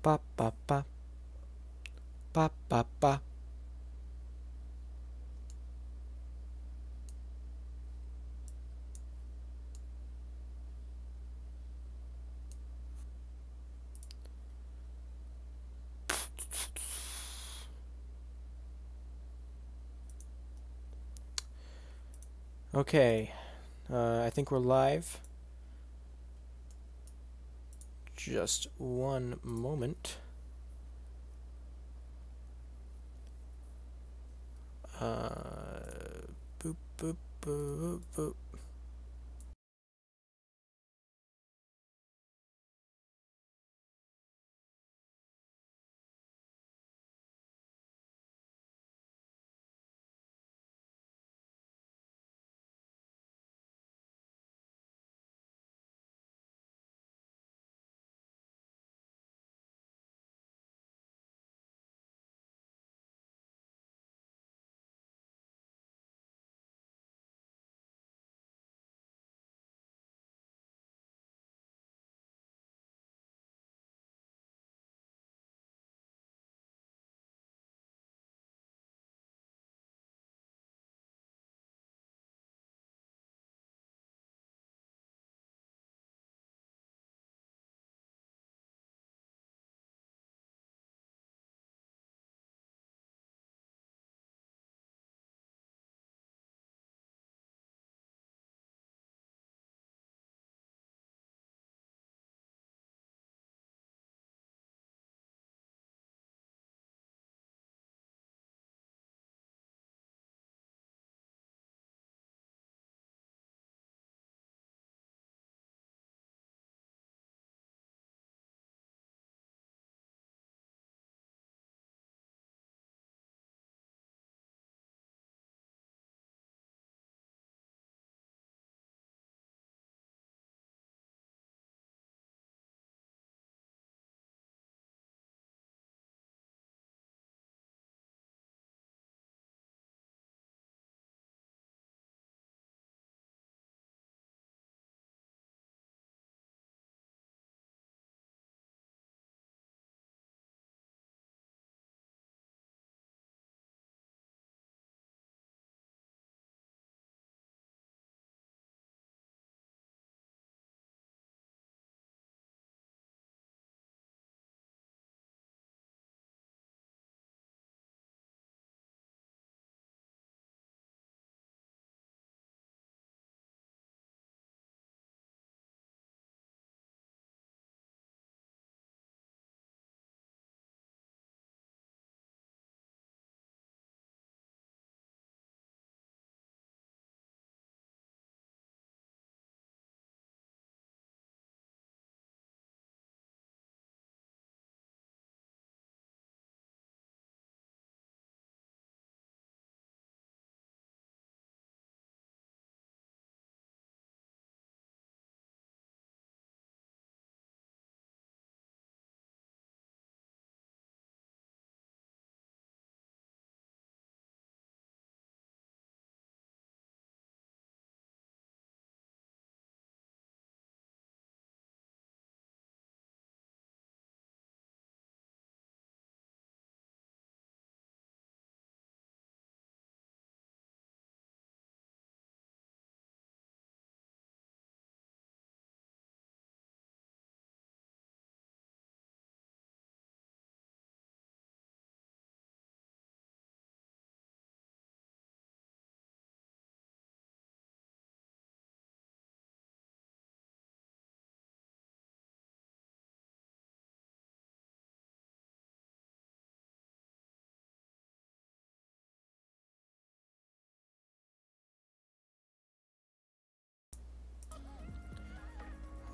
Ba ba ba. Ba ba ba. Okay, I think we're live. Just one moment. Boop, boop, boop, boop.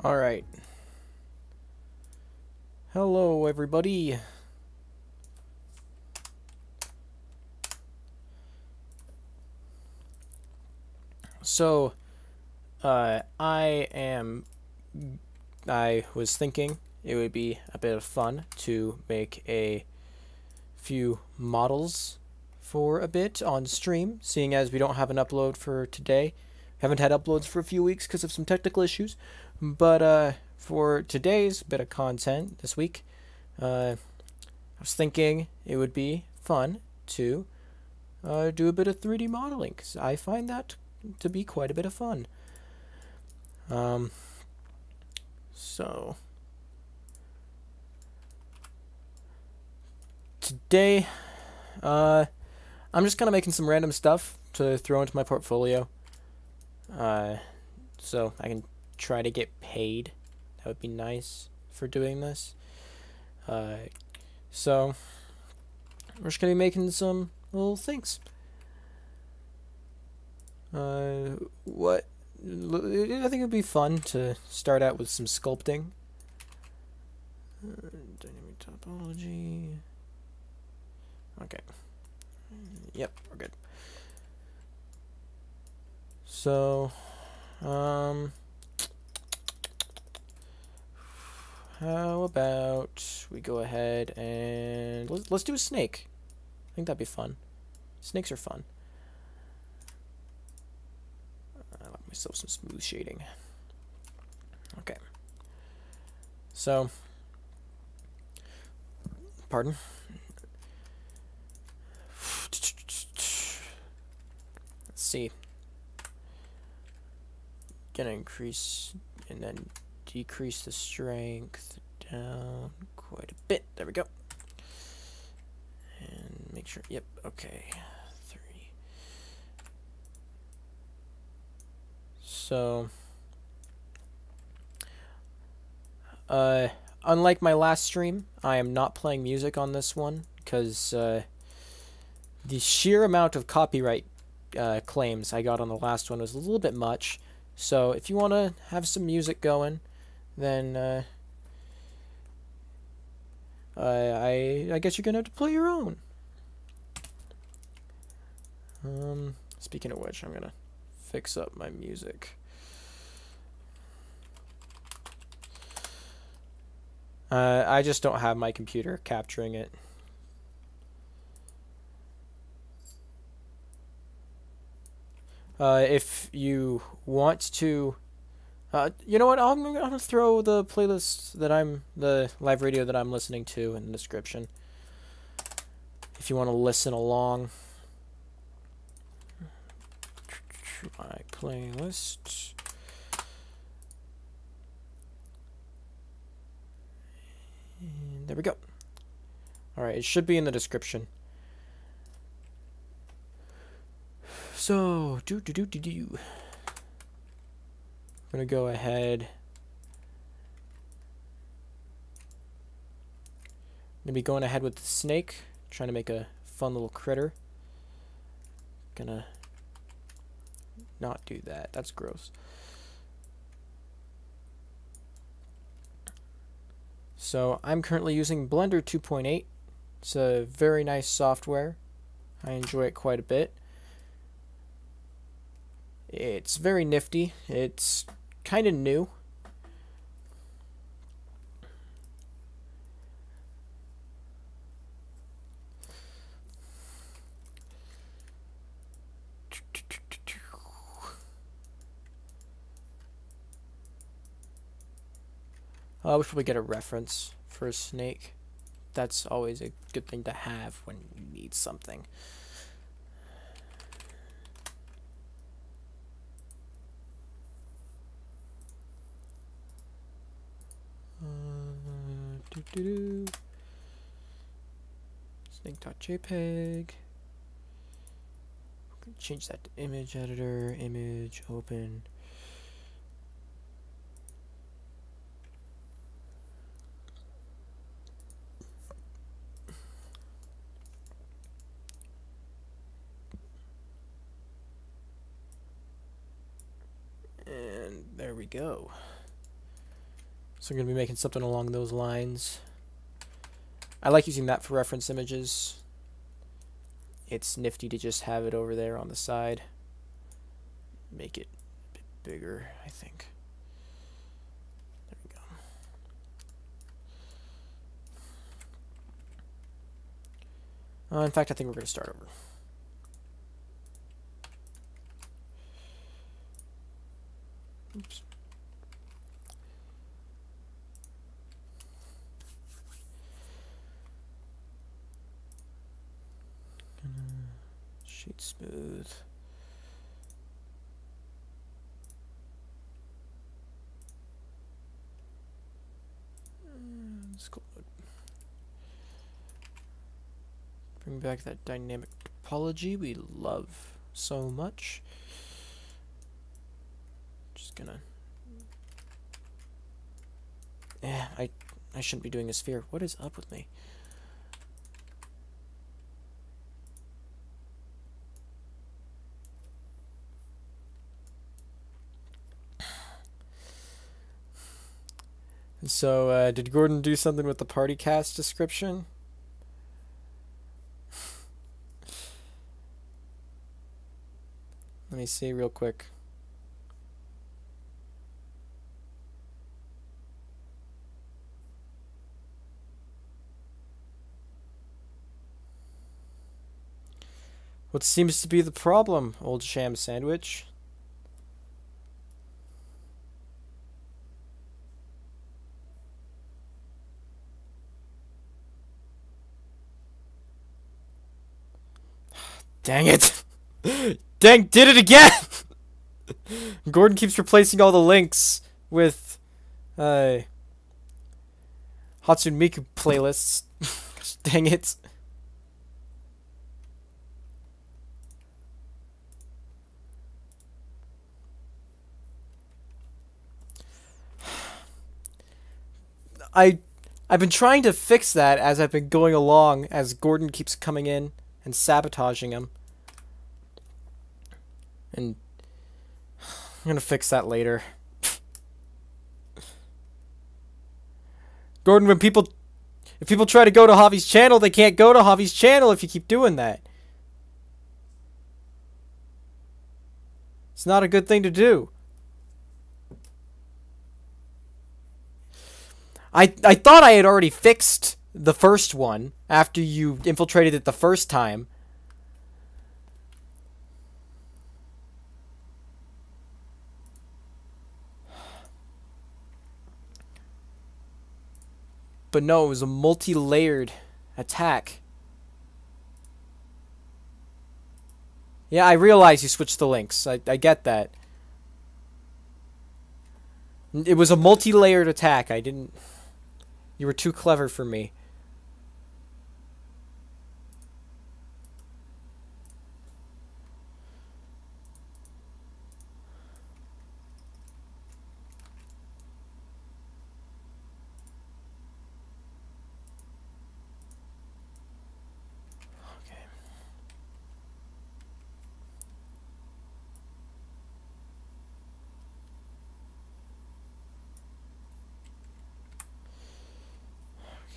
All right. Hello, everybody. So, I was thinking it would be a bit of fun to make a few models for a bit on stream, seeing as we don't have an upload for today. Haven't had uploads for a few weeks because of some technical issues, but for today's bit of content this week, I was thinking it would be fun to do a bit of 3D modeling, because I find that to be quite a bit of fun. So today, I'm just kind of making some random stuff to throw into my portfolio, so I can try to get paid. That would be nice for doing this. So we're just gonna be making some little things. What? I think it'd be fun to start out with some sculpting. Dynamic topology. Okay. Yep, we're good. So, how about we go ahead and let's do a snake. I think that'd be fun. Snakes are fun. I like myself some smooth shading. Okay. So, pardon. Let's see. Gonna increase and then decrease the strength down quite a bit. There we go. And make sure, yep, okay. 3. So, unlike my last stream, I am not playing music on this one, because the sheer amount of copyright claims I got on the last one was a little bit much. So if you want to have some music going, then I guess you're gonna have to play your own. Speaking of which, I'm gonna fix up my music. I just don't have my computer capturing it. If you want to, you know what? I'm gonna throw the playlist that the live radio that I'm listening to in the description. If you want to listen along, my playlist. And there we go. All right, it should be in the description. So, I'm gonna go ahead. Maybe going ahead with the snake, trying to make a fun little critter. Gonna not do that. That's gross. So I'm currently using Blender 2.8. It's a very nice software. I enjoy it quite a bit. It's very nifty. It's kind of new. We should probably get a reference for a snake. That's always a good thing to have when you need something. Snake.jpg. Change that to image editor, image, open. And there we go. So we're going to be making something along those lines. I like using that for reference images. It's nifty to just have it over there on the side. Make it a bit bigger, I think. There we go. In fact, I think we're going to start over. Oops. Cheat smooth. Let's go. Bring back that dynamic topology we love so much. Just gonna. Yeah, I shouldn't be doing a sphere. What is up with me? So, did Gordon do something with the party cast description? Let me see real quick. What seems to be the problem, old sham sandwich? Dang it! Dang, did it again! Gordon keeps replacing all the links with Hatsune Miku playlists. Dang it. I've been trying to fix that as I've been going along, as Gordon keeps coming in and sabotaging him. And I'm gonna fix that later. Gordon, if people try to go to Javi's channel, they can't go to Javi's channel if you keep doing that. It's not a good thing to do. I thought I had already fixed the first one after you infiltrated it the first time. But no, it was a multi-layered attack. Yeah, I realize you switched the links. I get that. It was a multi-layered attack. I didn't... You were too clever for me.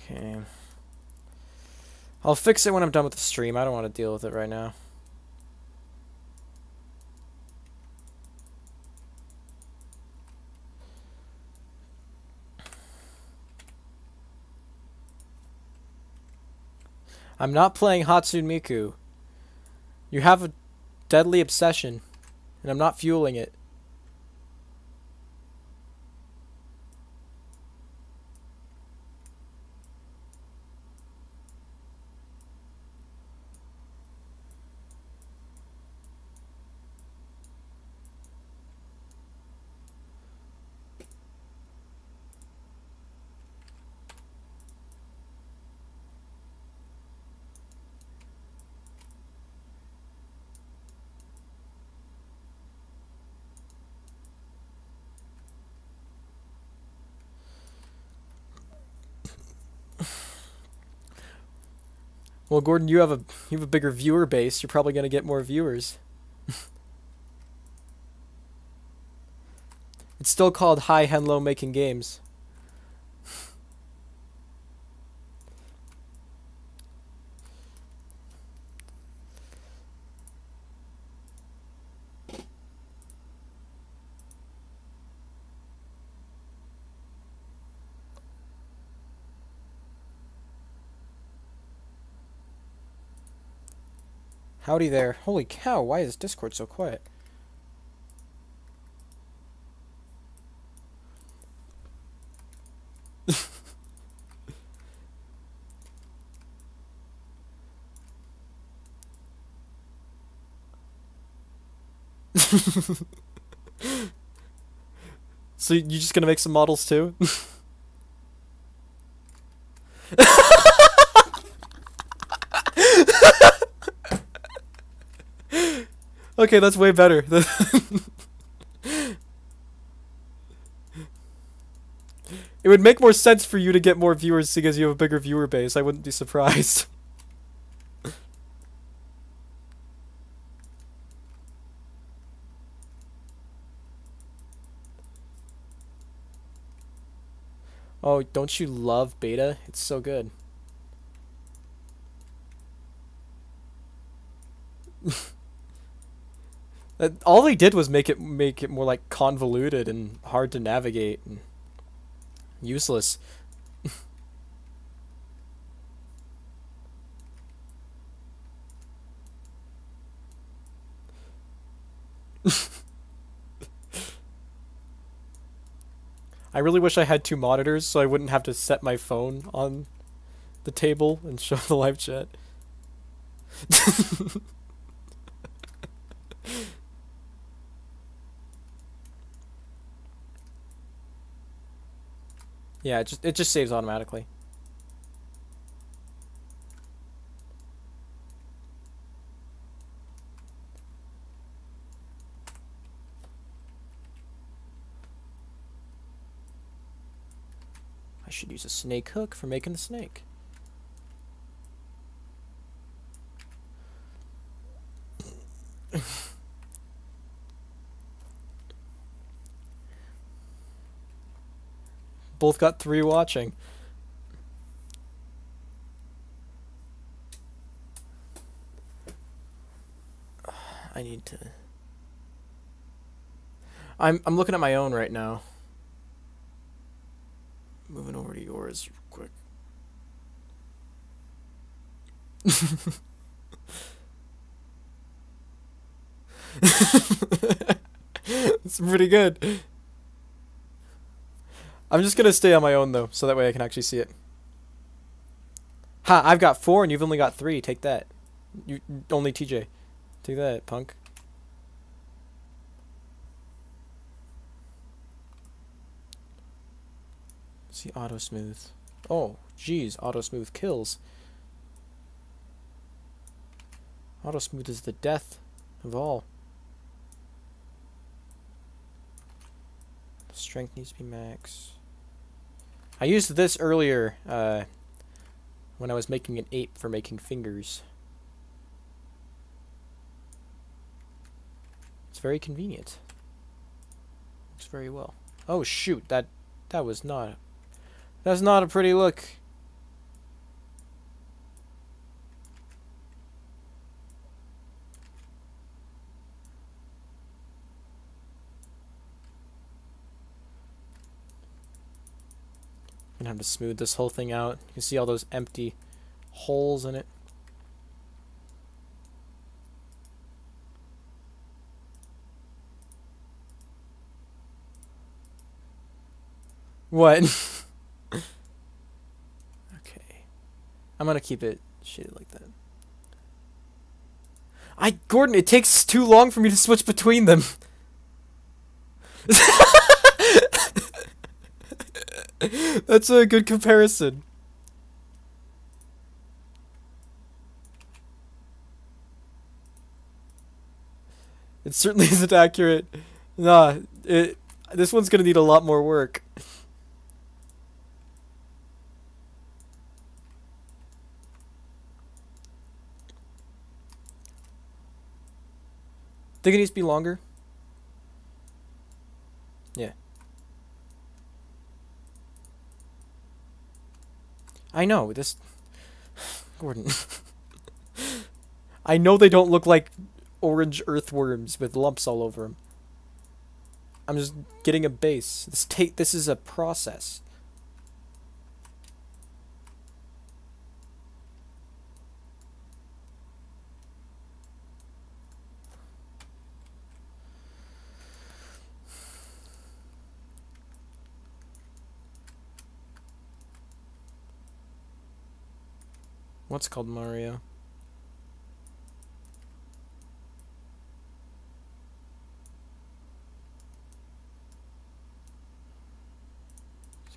Okay. I'll fix it when I'm done with the stream. I don't want to deal with it right now. I'm not playing Hatsune Miku. You have a deadly obsession, and I'm not fueling it. Well, Gordon, you have a bigger viewer base. You're probably gonna get more viewers. It's still called Hi Henlo Making Games. Howdy there. Holy cow, why is Discord so quiet? So you just gonna make some models too? Okay, that's way better. It would make more sense for you to get more viewers because you have a bigger viewer base. I wouldn't be surprised. Oh, don't you love beta? It's so good. All they did was make it more like convoluted and hard to navigate and useless. I really wish I had 2 monitors so I wouldn't have to set my phone on the table and show the live chat. Yeah, it just saves automatically. I should use a snake hook for making the snake. Both got 3 watching. I need to... I'm looking at my own right now. Moving over to yours real quick. It's pretty good. I'm just gonna stay on my own though, so that way I can actually see it. Ha! I've got 4 and you've only got 3. Take that. You only TJ. Take that, punk. See auto smooth. Oh, geez, auto smooth kills. Auto smooth is the death of all. Strength needs to be max. I used this earlier when I was making an ape for making fingers. It's very convenient. Looks very well. Oh shoot, that's not a pretty look. I'm gonna have to smooth this whole thing out. You can see all those empty holes in it. What? Okay. I'm gonna keep it shaded like that. Gordon, it takes too long for me to switch between them. That's a good comparison. It certainly isn't accurate. Nah, this one's gonna need a lot more work. Think it needs to be longer? Yeah. I know, this... Gordon. I know they don't look like orange earthworms with lumps all over them. I'm just getting a base. This is a process. What's called Mario?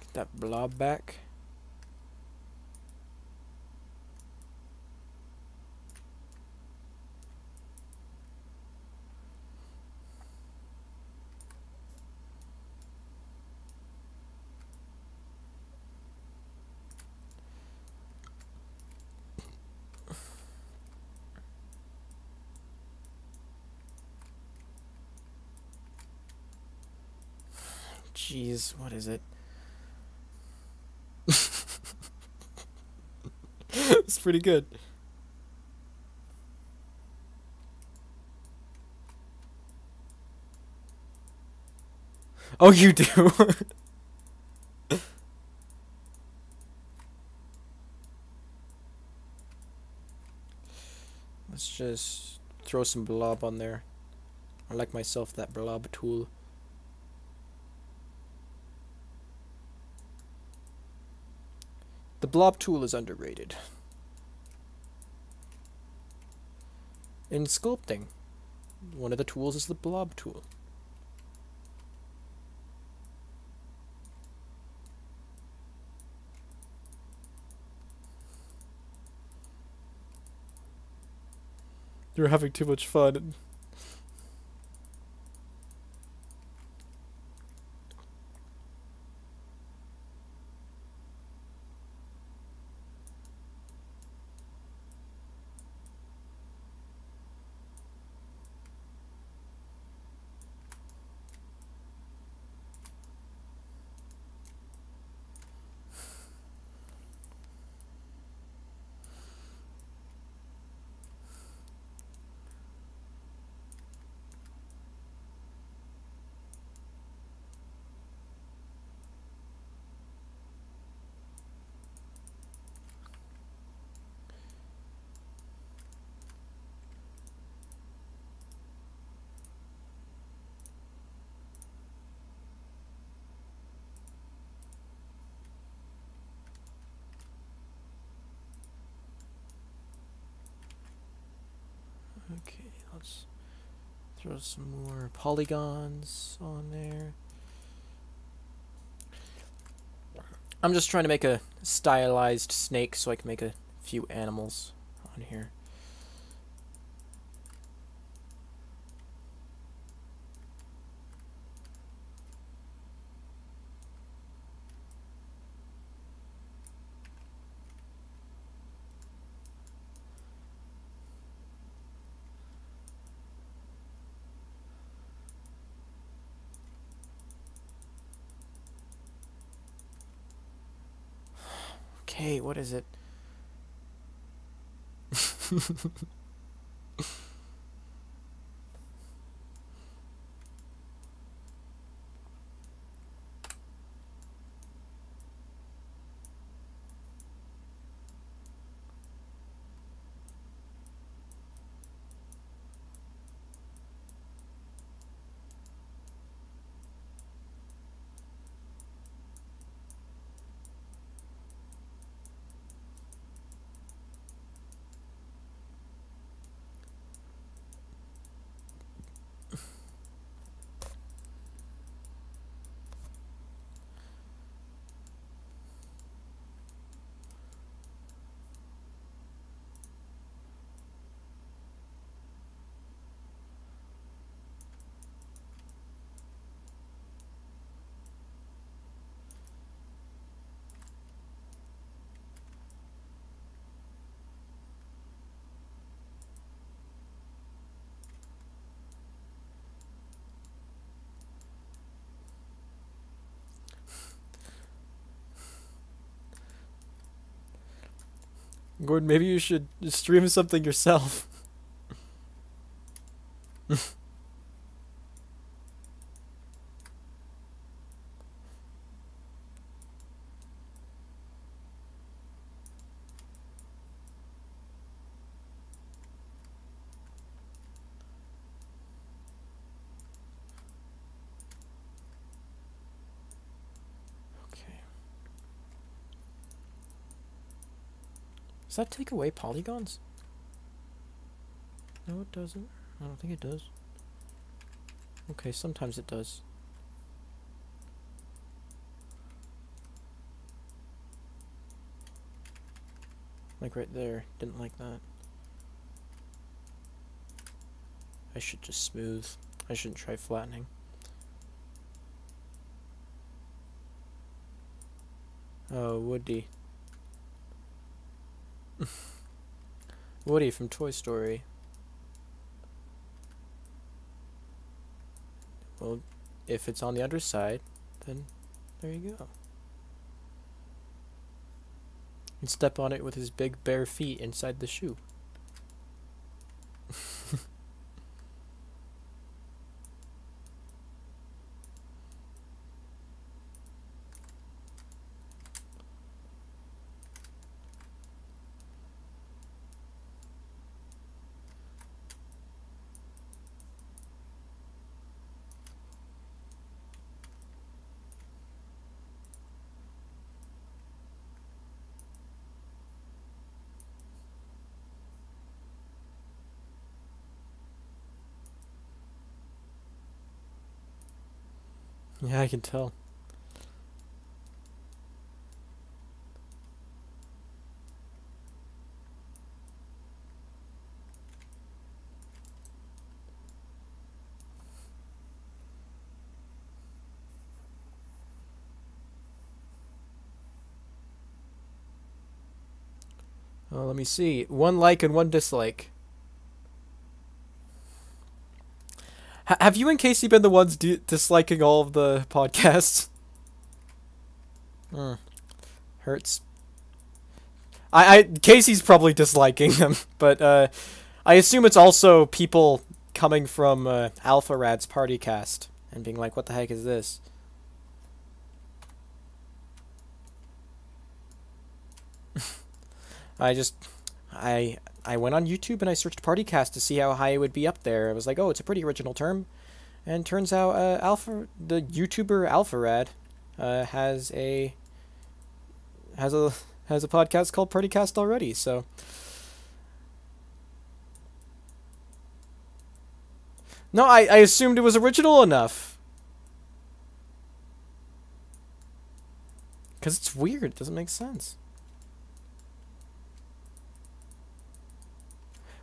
Put that blob back. Jeez, what is it? It's pretty good. Oh, you do? Let's just throw some blob on there. I like myself that blob tool. The blob tool is underrated. In sculpting, one of the tools is the blob tool. You're having too much fun. Okay, let's throw some more polygons on there. I'm just trying to make a stylized snake so I can make a few animals on here. Okay, what is it? Gordon, maybe you should stream something yourself. Okay. Does that take away polygons? No, it doesn't. I don't think it does. Okay, sometimes it does. Like right there. Didn't like that. I should just smooth. I shouldn't try flattening. Oh, Woody. Woody from Toy Story. Well, if it's on the underside, then there you go. You can step on it with his big bare feet inside the shoe. Yeah, I can tell. Oh, let me see. 1 like and 1 dislike. Have you and Casey been the ones disliking all of the podcasts? Hurts. Casey's probably disliking them, but I assume it's also people coming from Alpha Rad's party cast and being like, "What the heck is this?" I went on YouTube and I searched partycast to see how high it would be up there. I was like, "Oh, it's a pretty original term," and turns out the YouTuber AlphaRad has a podcast called Partycast already. So no, I assumed it was original enough because it's weird. It doesn't make sense.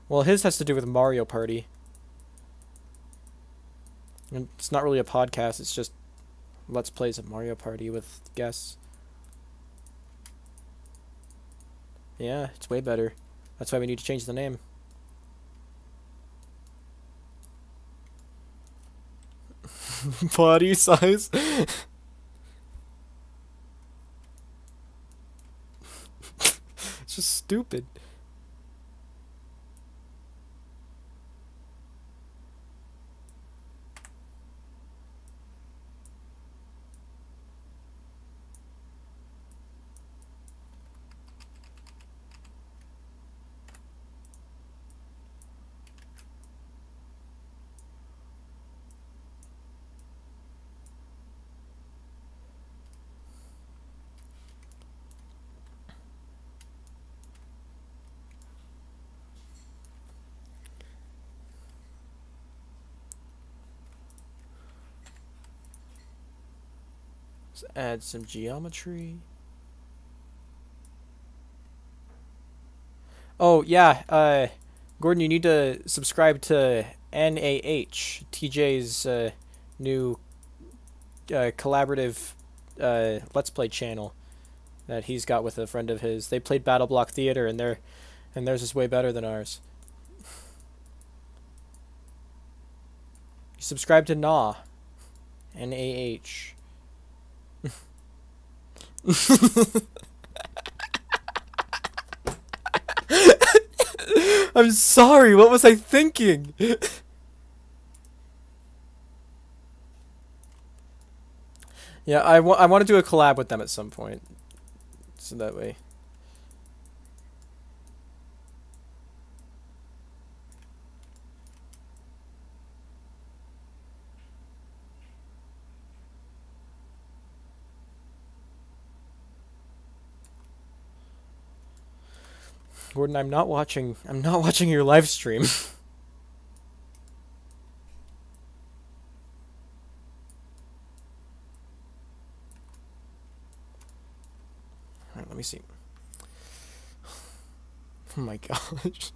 Well, his has to do with Mario Party. And it's not really a podcast, it's just Let's Plays of Mario Party with guests. Yeah, it's way better. That's why we need to change the name. Body size? It's just stupid. Let's add some geometry. Oh, yeah, Gordon, you need to subscribe to NAH, TJ's new collaborative Let's Play channel that he's got with a friend of his. They played Battle Block Theater, and theirs is way better than ours. You subscribe to NAH. NAH. I'm sorry, what was I thinking? Yeah, I want to do a collab with them at some point. So that way. Gordon, I'm not watching your live stream. Alright, let me see. Oh my gosh.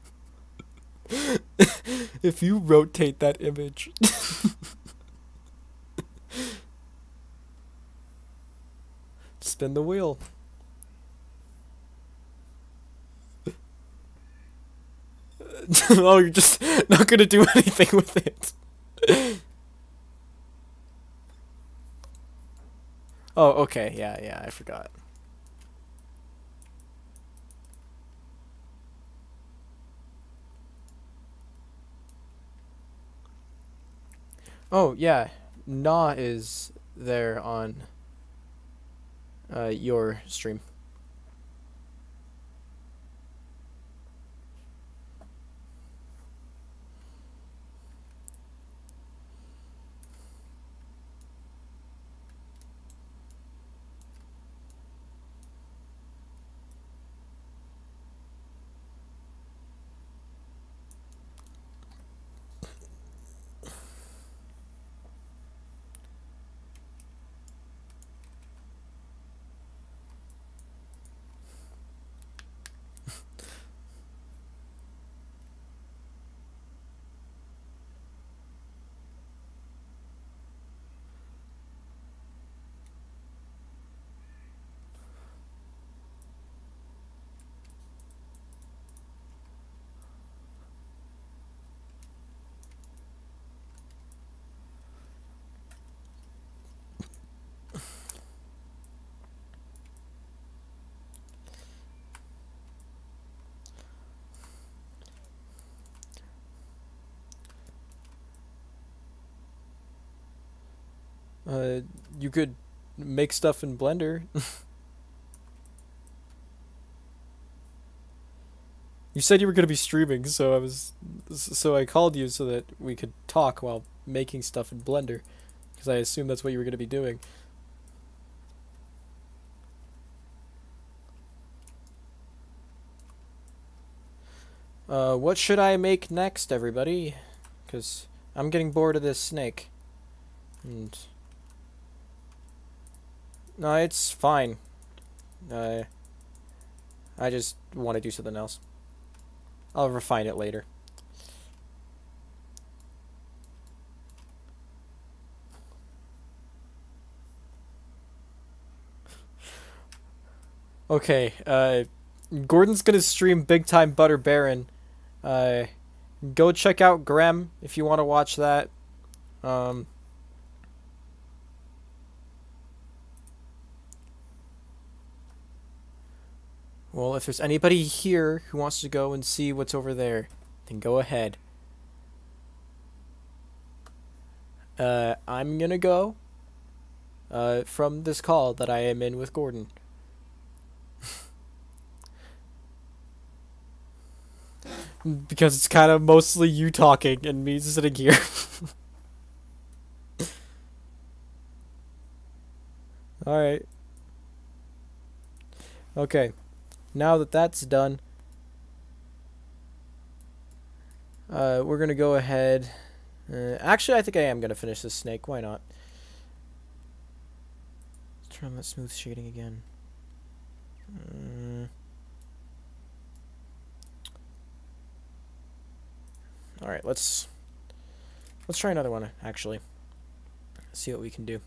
If you rotate that image. Spin the wheel. Oh, you're just not gonna do anything with it. Oh, okay. Yeah, I forgot. Oh, yeah. Na is there on your stream. You could make stuff in Blender. You said you were gonna be streaming, so I called you so that we could talk while making stuff in Blender, because I assumed that's what you were gonna be doing. What should I make next, everybody? Because I'm getting bored of this snake. And no, it's fine. I just want to do something else. I'll refine it later. Okay, Gordon's gonna stream Big Time Butter Baron. Go check out Grem if you want to watch that. Well, if there's anybody here who wants to go and see what's over there, then go ahead. I'm gonna go from this call that I am in with Gordon. Because it's kind of mostly you talking and me sitting here. Alright. Okay. Now that that's done, we're gonna go ahead. Actually, I think I am gonna finish this snake. Why not? Let's turn on that smooth shading again. All right, let's try another one. Actually, see what we can do.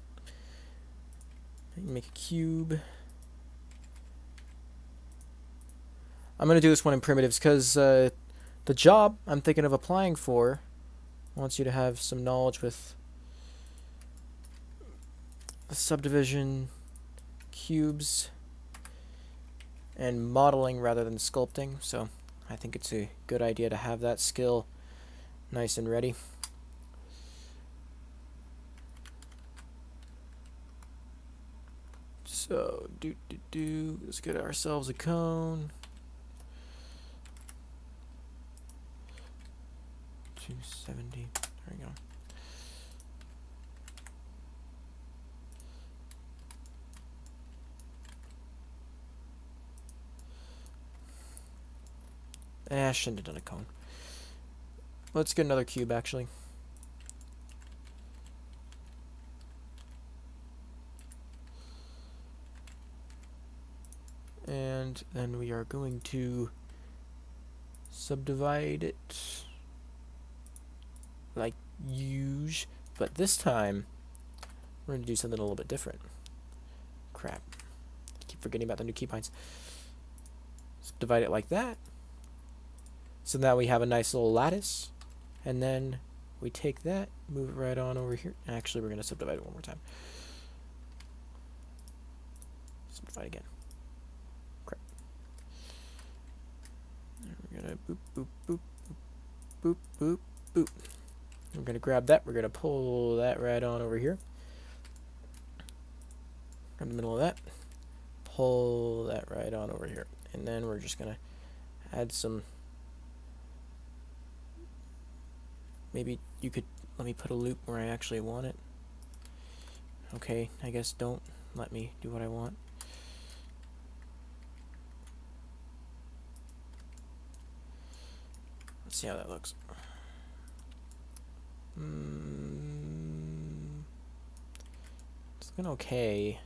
Make a cube. I'm gonna do this one in primitives because the job I'm thinking of applying for wants you to have some knowledge with subdivision, cubes, and modeling rather than sculpting. So I think it's a good idea to have that skill nice and ready. So let's get ourselves a cone. 270. There we go. I shouldn't have done a cone. Let's get another cube, actually. And then we are going to subdivide it like usual, but this time we're going to do something a little bit different. Crap. I keep forgetting about the new keybinds. Subdivide it like that. So now we have a nice little lattice. And then we take that, move it right on over here. Actually, we're going to subdivide it one more time. Subdivide again. Crap. And we're going to boop, boop, boop, boop, boop, boop, boop. We're going to grab that. We're going to pull that right on over here. In the middle of that. Pull that right on over here. And then we're just going to add some... Maybe you could let me put a loop where I actually want it. Okay, I guess don't let me do what I want. Let's see how that looks. It's looking okay.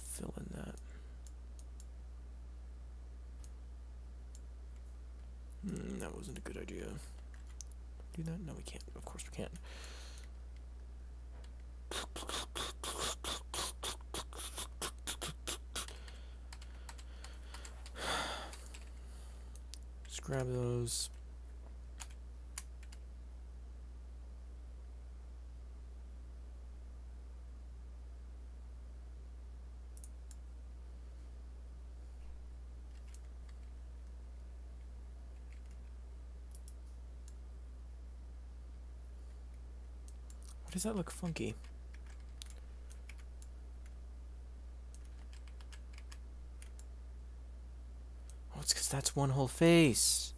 Fill in that. That wasn't a good idea. Do that? No, we can't. Of course we can't. Just grab those. Why does that look funky? Oh, it's because that's one whole face.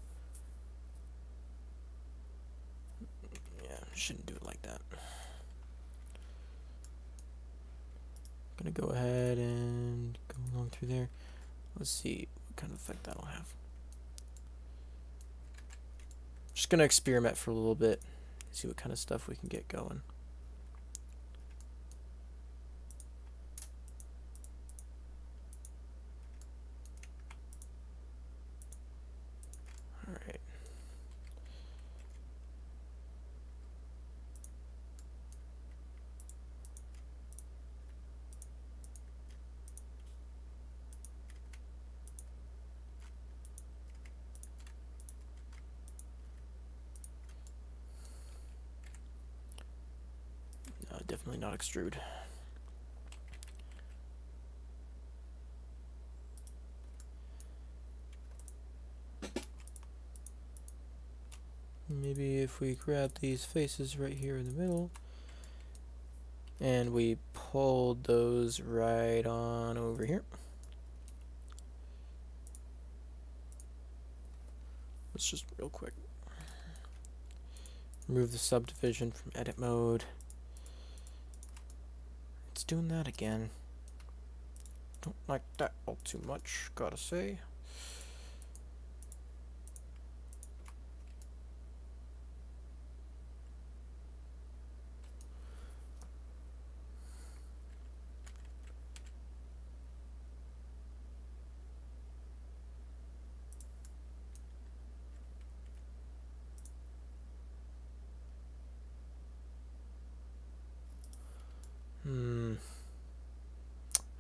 Yeah, shouldn't do it like that. I'm gonna go ahead and go along through there. Let's see what kind of effect that'll have. Just gonna experiment for a little bit, see what kind of stuff we can get going. Alright. No, definitely not extrude. Maybe if we grab these faces right here in the middle and we pulled those right on over here. Let's just real quick remove the subdivision from edit mode. It's doing that again. Don't like that all too much, gotta say.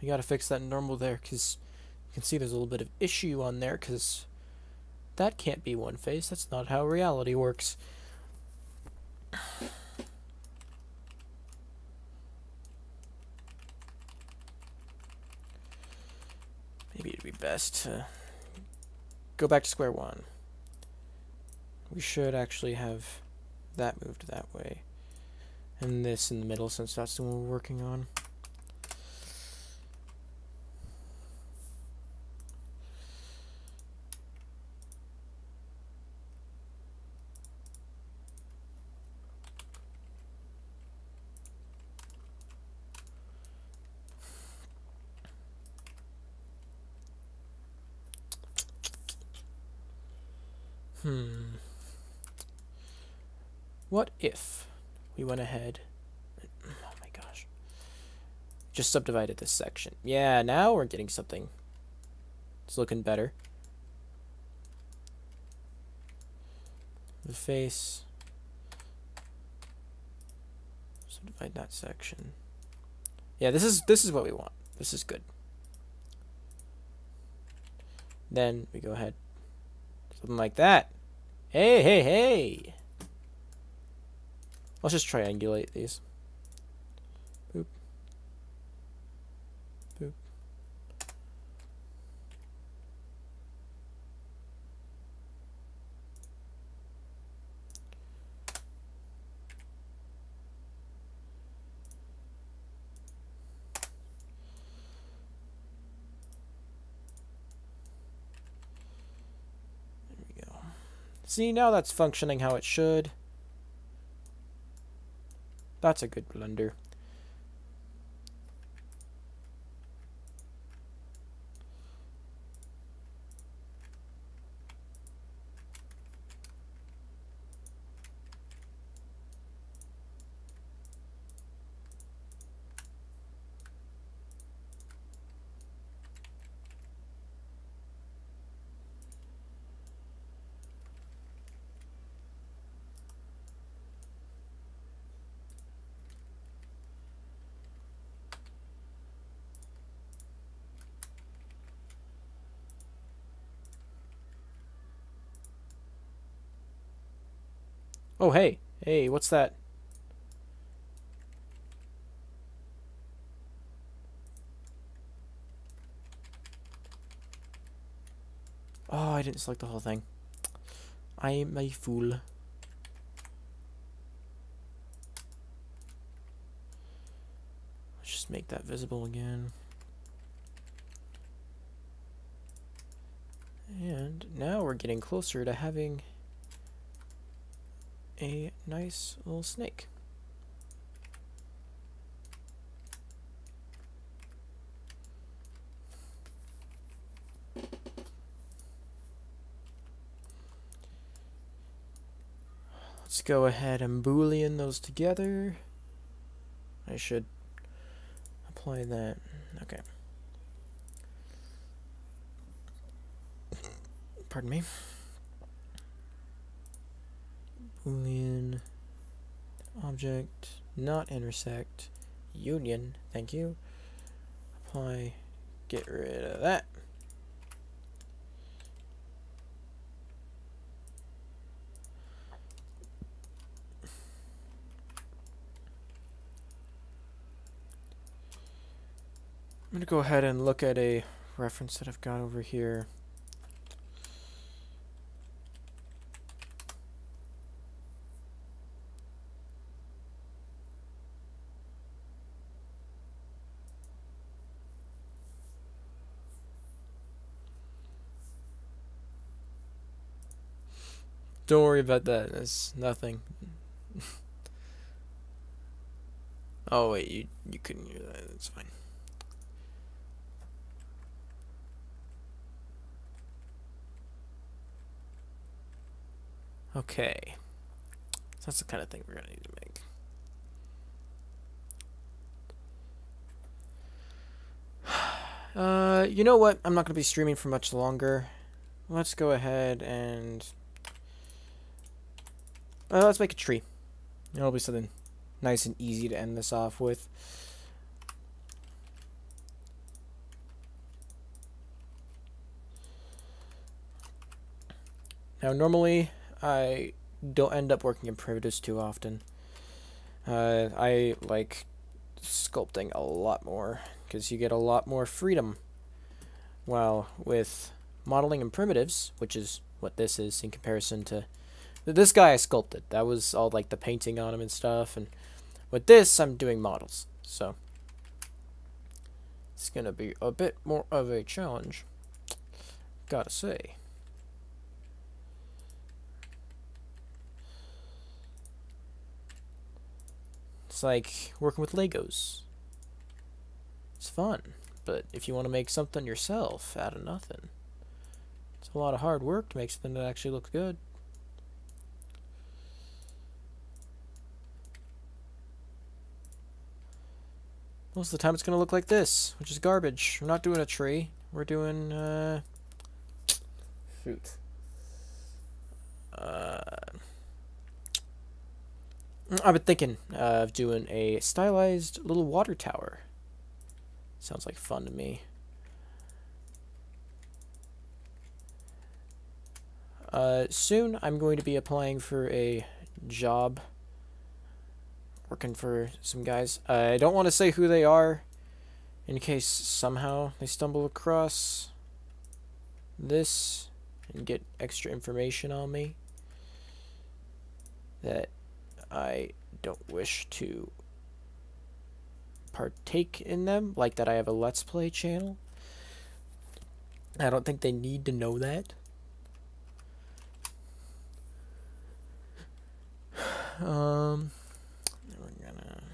I gotta fix that normal there, because you can see there's a little bit of issue on there, because that can't be one face. That's not how reality works. Maybe it'd be best to go back to square one. We should actually have that moved that way, and this in the middle, since that's the one we're working on. what if we went ahead and, oh my gosh, just subdivided this section. Yeah, now we're getting something. It's looking better. The face. Subdivide that section. Yeah, this is what we want. This is good. Then we go ahead. Something like that. Hey, hey, hey! Let's just triangulate these. Boop. Boop. There we go. See, now that's functioning how it should. That's a good blender. Oh, hey. Hey, what's that? Oh, I didn't select the whole thing. I'm a fool. Let's just make that visible again. And now we're getting closer to having a nice little snake. Let's go ahead and Boolean those together. I should apply that. Okay. Pardon me. Boolean object not intersect union. Thank you. Apply. Get rid of that. I'm going to go ahead and look at a reference that I've got over here. Don't worry about that. It's nothing. Oh wait, you couldn't hear that. That's fine. Okay. So that's the kind of thing we're gonna need to make. You know what? I'm not gonna be streaming for much longer. Let's go ahead and let's make a tree. It'll be something nice and easy to end this off with. Now, normally I don't end up working in primitives too often. I like sculpting a lot more because you get a lot more freedom. While with modeling in primitives, which is what this is in comparison to this guy I sculpted, that was all like the painting on him and stuff, and with this I'm doing models, so it's gonna be a bit more of a challenge, gotta say. It's like working with Legos. It's fun, but if you want to make something yourself out of nothing, it's a lot of hard work to make something that actually looks good. Most of the time it's going to look like this, which is garbage. We're not doing a tree. We're doing, shoot. I've been thinking of doing a stylized little water tower. Sounds like fun to me. Soon I'm going to be applying for a job. Working for some guys. I don't want to say who they are in case somehow they stumble across this and get extra information on me that I don't wish to partake in them, like that I have a Let's Play channel. I don't think they need to know that. We're gonna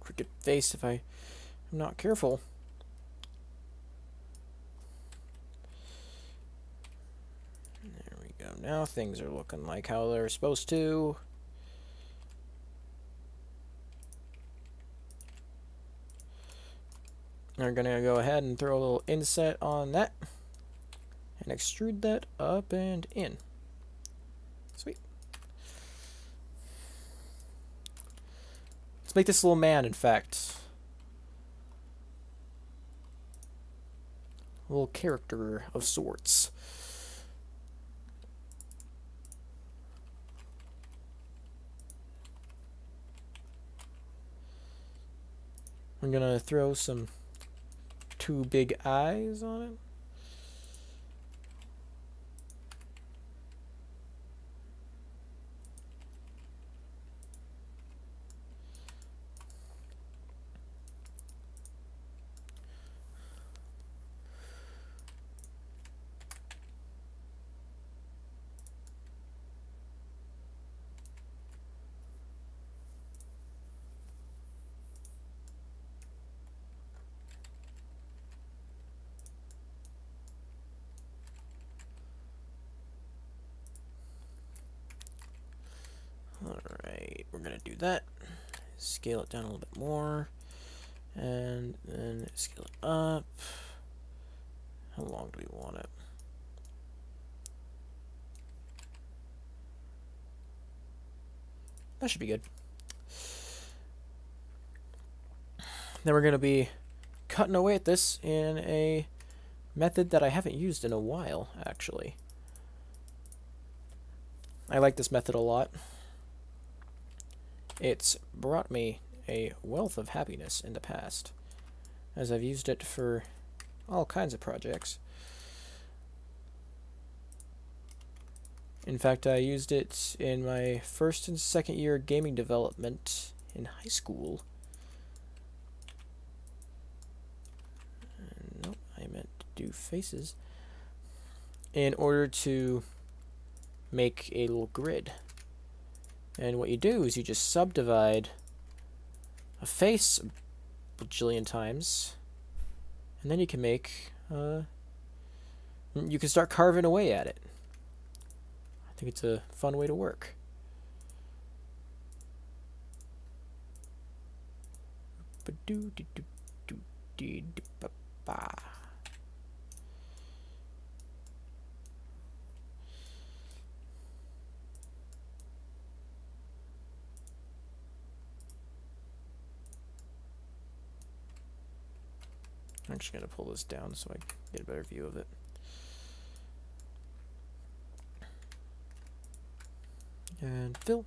crooked face if I'm not careful. There we go. Now things are looking like how they're supposed to. We're gonna go ahead and throw a little inset on that and extrude that up and in. Sweet. Let's make this little man, in fact. A little character of sorts. I'm gonna throw some 2 big eyes on it. Alright, we're gonna do that. Scale it down a little bit more. And then scale it up. How long do we want it? That should be good. Then we're gonna be cutting away at this in a method that I haven't used in a while, actually. I like this method a lot. It's brought me a wealth of happiness in the past, as I've used it for all kinds of projects. In fact, I used it in my first and second year gaming development in high school. Nope, I meant to do faces. In order to make a little grid. And what you do is you just subdivide a face a bajillion times, and then you can make, you can start carving away at it. I think it's a fun way to work. I'm just going to pull this down so I get a better view of it. And fill.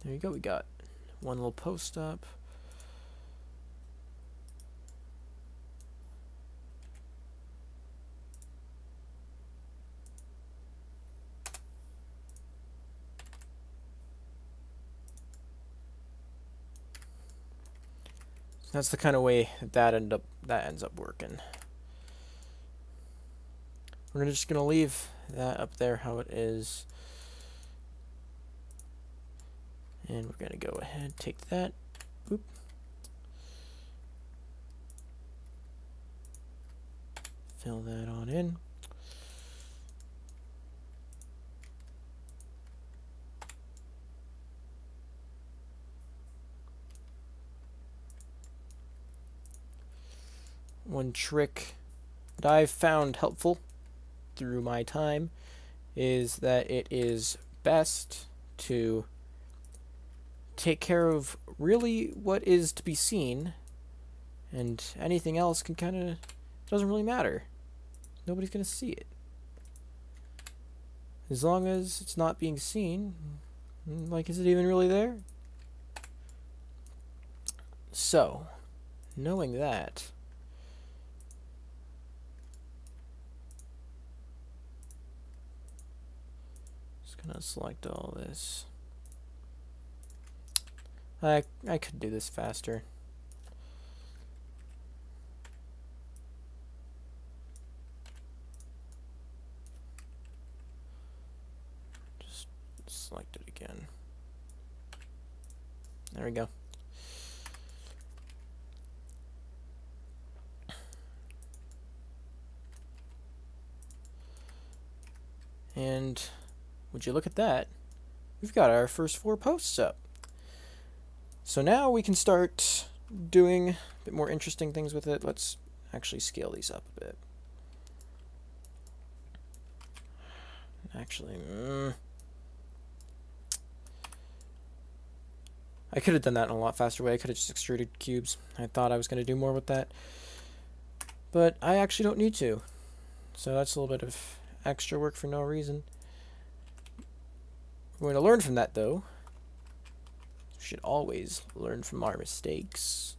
There you go, we got one little post up. So that's the kind of way that ends up working. We're just gonna leave that up there how it is. And we're gonna go ahead, take that, oop, fill that on in. One trick that I've found helpful through my time is that it is best to take care of really what is to be seen, and anything else can kind of doesn't really matter. Nobody's gonna see it as long as it's not being seen. Like, is it even really there? So, knowing that, just gonna select all this. I could do this faster. Just select it again. There we go. And would you look at that? We've got our first 4 posts up. So now we can start doing a bit more interesting things with it. Let's actually scale these up a bit. Actually, I could have done that in a lot faster way. I could have just extruded cubes. I thought I was going to do more with that. But I actually don't need to. So that's a little bit of extra work for no reason. We're going to learn from that, though. We should always learn from our mistakes.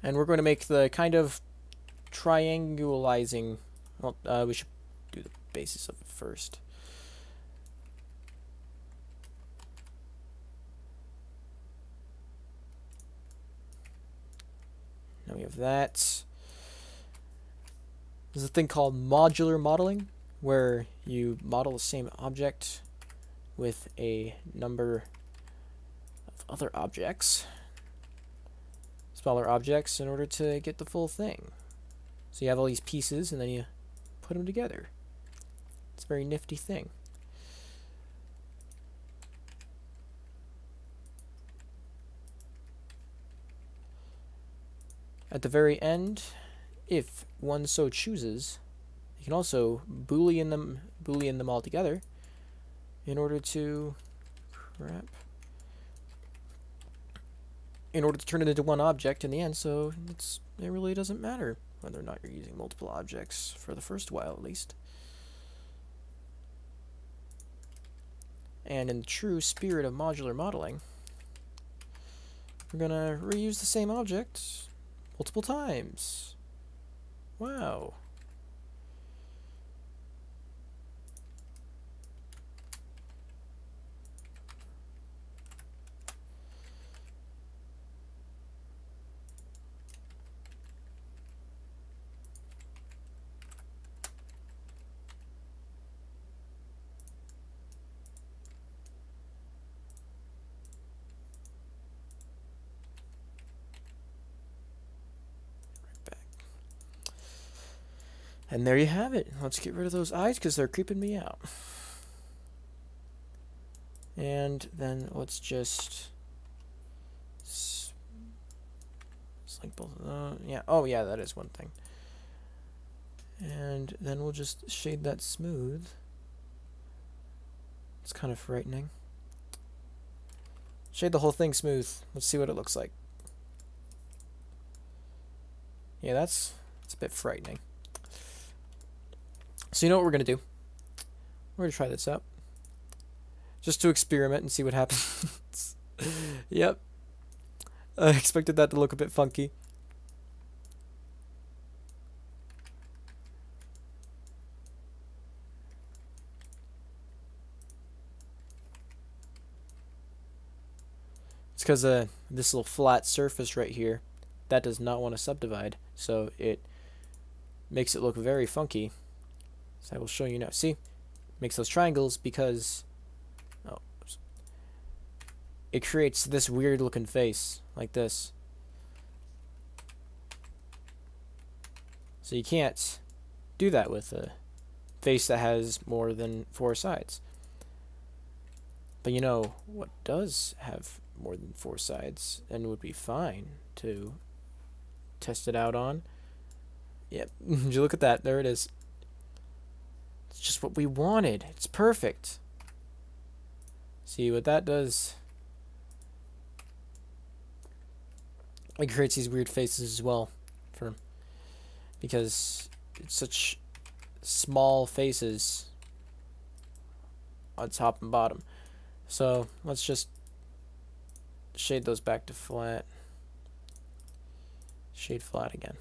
And we're going to make the kind of triangulizing. Well, we should do the basis of it first. Now we have that. There's a thing called modular modeling, where you model the same object with a number of other objects, smaller objects, in order to get the full thing. So you have all these pieces and then you put them together. It's a very nifty thing. At the very end, if one so chooses, you can also boolean them all together in order to turn it into one object in the end. So it really doesn't matter whether or not you're using multiple objects for the first while, at least. And in the true spirit of modular modeling, we're gonna reuse the same object multiple times. Wow. And there you have it. Let's get rid of those eyes because they're creeping me out. And then let's just select both of those. Yeah. Oh, yeah, that is one thing. And then we'll just shade that smooth. It's kind of frightening. Shade the whole thing smooth. Let's see what it looks like. Yeah, that's a bit frightening. So you know what we're going to do? we're gonna try this out. Just to experiment and see what happens. Yep. I expected that to look a bit funky. It's because this little flat surface right here, that does not want to subdivide, so it makes it look very funky. So I will show you now. See? Makes those triangles because it creates this weird looking face like this. So you can't do that with a face that has more than 4 sides. But you know what does have more than 4 sides and would be fine to test it out on? Yep. Did you look at that? There it is. It's just what we wanted. It's perfect. See what that does? It creates these weird faces as well, because it's such small faces on top and bottom. So let's just shade those back to flat. Shade flat again.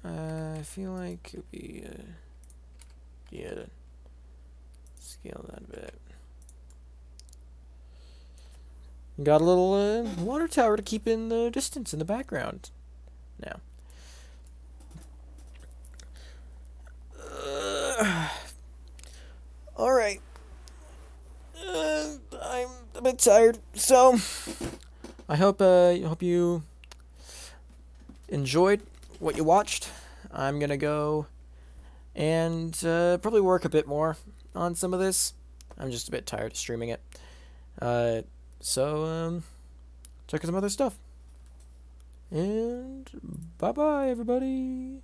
I feel like it would be yeah, to scale that a bit. Got a little water tower to keep in the distance in the background. Now. Alright. I'm a bit tired, so I hope you enjoyed what you watched. I'm gonna go and probably work a bit more on some of this. I'm just a bit tired of streaming it. So, check out some other stuff. And bye-bye, everybody.